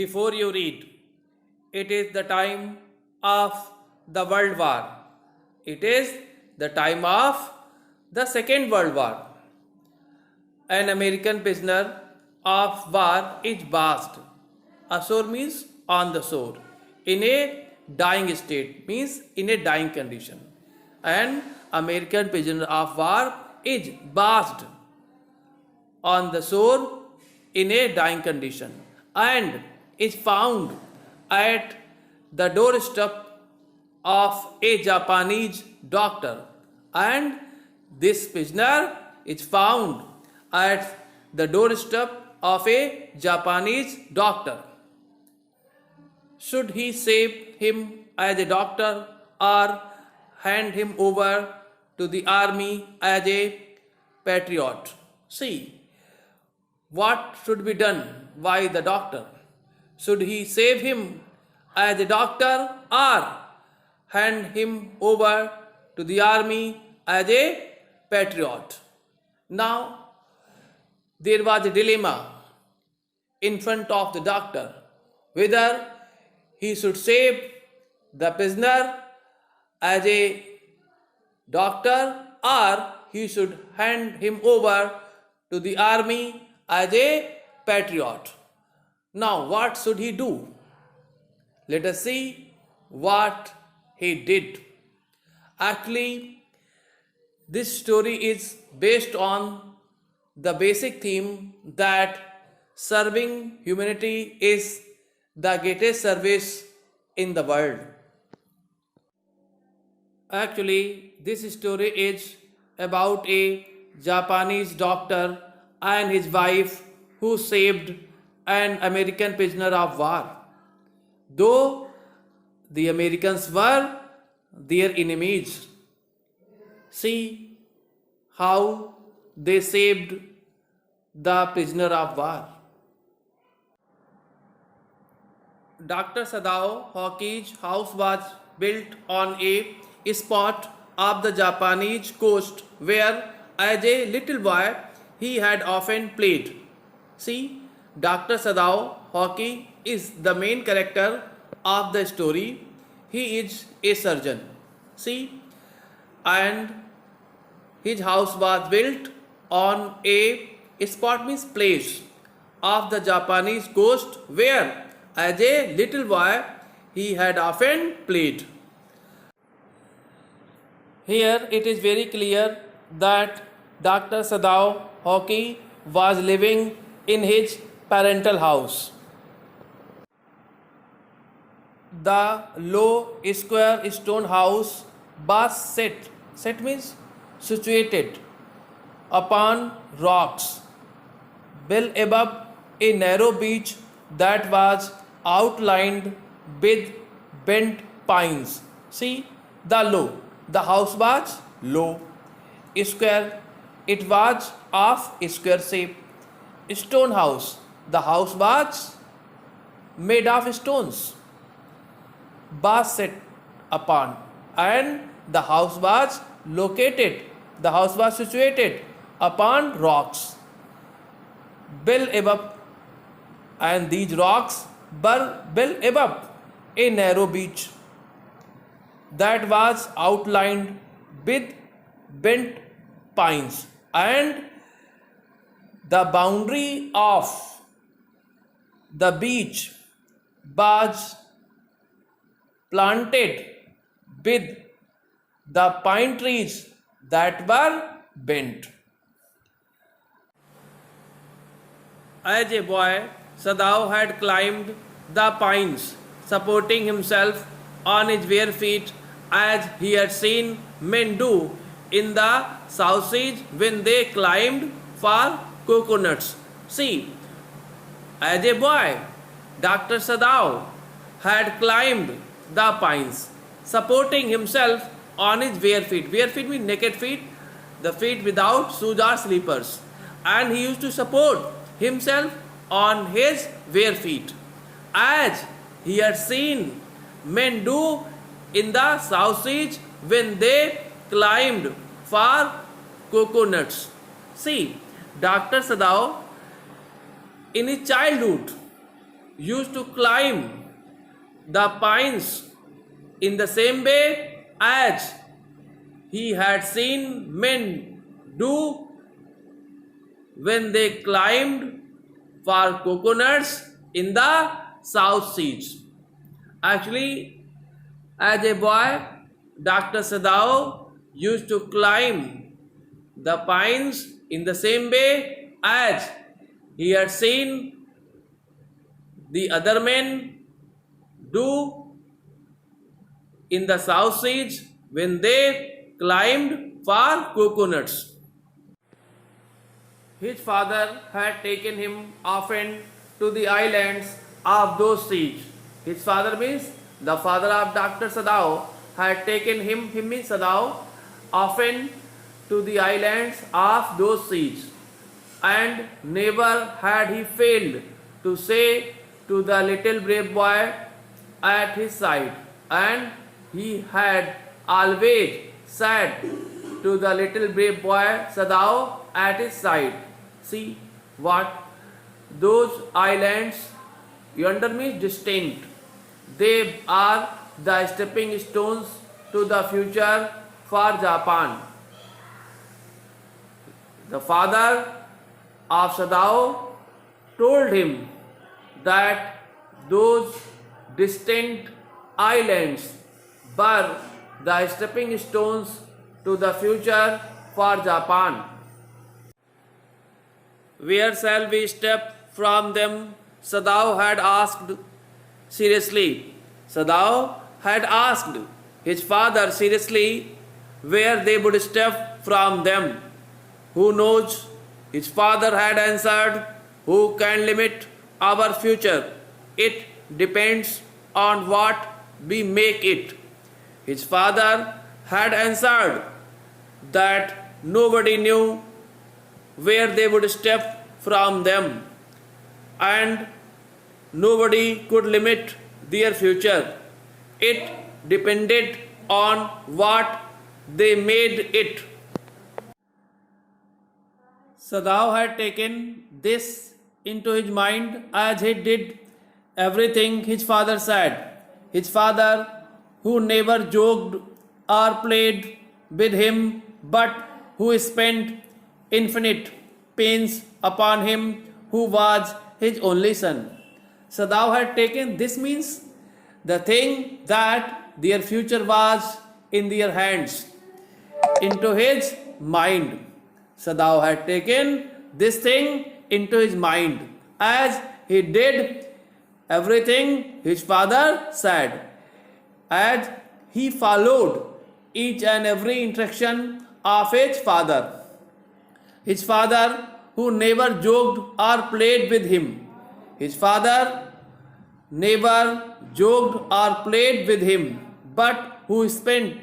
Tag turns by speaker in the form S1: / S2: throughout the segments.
S1: before you read. It is the time of the World War. It is the time of the Second World War. An American prisoner of war is based. Ashore means on the shore. In a dying state means in a dying condition. An American prisoner of war is based on the shore in a dying condition and is found at the doorstep of a Japanese doctor, and this prisoner is found at the doorstep of a Japanese doctor. Should he save him as a doctor or hand him over to the army as a patriot? See, what should be done by the doctor? Should he save him as a doctor or hand him over to the army as a patriot? Now, there was a dilemma in front of the doctor whether he should save the prisoner as a doctor or he should hand him over to the army as a patriot. Now, what should he do? Let us see what he did. Actually, this story is based on the basic theme that serving humanity is the greatest service in the world. Actually, this story is about a Japanese doctor and his wife who saved an American prisoner of war. Though the Americans were their enemies, see how they saved the prisoner of war. Dr. Sadao Hockey's house was built on a spot of the Japanese coast where, as a little boy, he had often played. See, Dr. Sadao Hockey is the main character of the story. He is a surgeon. See, and his house was built on a spot means place of the Japanese coast where, as a little boy, he had often played. Here it is very clear that Dr. Sadao Hockey was living in his parental house. The low square stone house was set means situated upon rocks, well above a narrow beach that was outlined with bent pines. See, the house was low, square, it was of square shape. Stone house, the house was made of stones, was set upon, and the house was situated upon rocks, well above, and these rocks were well above a narrow beach that was outlined with bent pines, and the boundary of the beach was planted with the pine trees that were bent. As a boy, Sadao had climbed the pines, supporting himself on his bare feet as he had seen men do in the South Seas when they climbed for coconuts. See, as a boy, Dr. Sadao had climbed the pines, supporting himself on his bare feet. Bare feet means naked feet, the feet without shoes or slippers. And he used to support himself on his bare feet, as he had seen men do in the South Seas when they climbed for coconuts. See, Dr. Sadao in his childhood used to climb the pines in the same way as he had seen men do when they climbed for coconuts in the South Seas. Actually, as a boy, Dr. Sadao used to climb the pines in the same way as he had seen the other men do in the South Seas when they climbed for coconuts. His father had taken him often to the islands of those seas. His father means the father of Dr. Sadao had taken him means Sadao, often to the islands of those seas, and never had he failed to say to the little brave boy at his side, and he had always said to the little brave boy Sadao at his side, see what those islands yonder means distant. They are the stepping stones to the future for Japan. The father of Sadao told him that those distant islands were the stepping stones to the future for Japan. Where shall we step from them? Sadao had asked seriously. Sadao had asked his father seriously where they would step from them. Who knows? His father had answered, who can limit our future? It depends on what we make it. His father had answered that nobody knew where they would step from them, and nobody could limit their future. It depended on what they made it. Sadao had taken this into his mind as he did everything his father said. His father, who never joked or played with him, but who spent infinite pains upon him, who was his only son. Sadao had taken this means the thing that their future was in their hands into his mind. Sadao had taken this thing into his mind as he did everything his father said, as he followed each and every instruction of his father. His father, who never joked or played with him. His father never joked or played with him, but who spent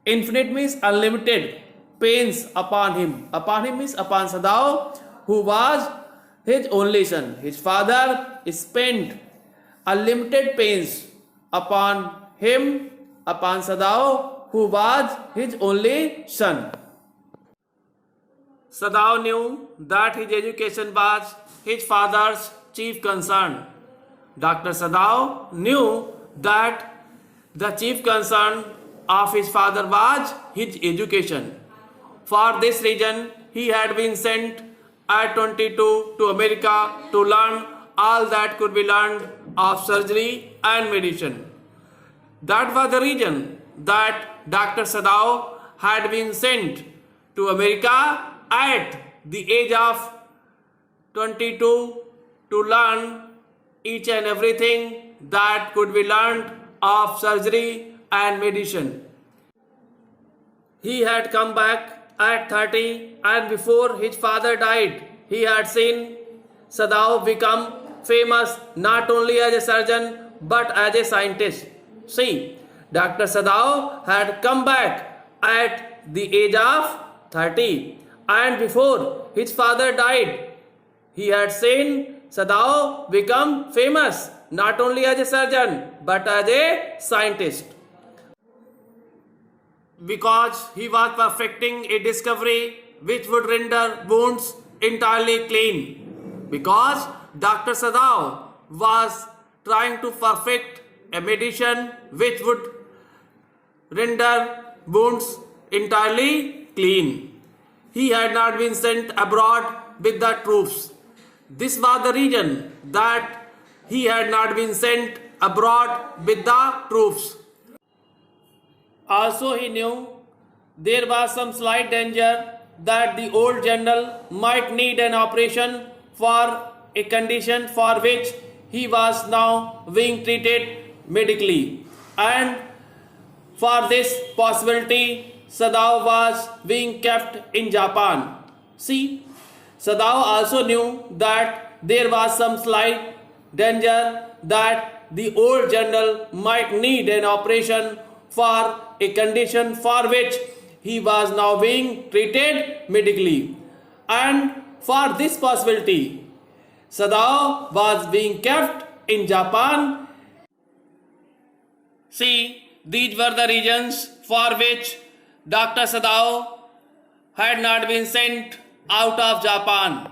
S1: infinite means unlimited pains upon him. Upon him means upon Sadao, who was his only son. His father spent unlimited pains upon him, upon Sadao, who was his only son. Sadao knew that his education was his father's chief concern. Dr. Sadao knew that the chief concern of his father was his education. For this reason, he had been sent at 22 to America to learn all that could be learned of surgery and medicine. That was the reason that Dr. Sadao had been sent to America at the age of 22 to learn each and everything that could be learned of surgery and medicine. He had come back at 30, and before his father died, he had seen Sadao become famous not only as a surgeon but as a scientist. See, Dr. Sadao had come back at the age of 30, and before his father died, he had seen Sadao become famous not only as a surgeon but as a scientist. Because he was perfecting a discovery which would render wounds entirely clean. Because Dr. Sadao was trying to perfect a medicine which would render wounds entirely clean. He had not been sent abroad with the troops. This was the reason that he had not been sent abroad with the troops. Also, he knew there was some slight danger that the old general might need an operation for a condition for which he was now being treated medically. And for this possibility, Sadao was being kept in Japan. See, Sadao also knew that there was some slight danger that the old general might need an operation for a condition for which he was now being treated medically. And for this possibility, Sadao was being kept in Japan. See, these were the reasons for which Dr. Sadao had not been sent out of Japan.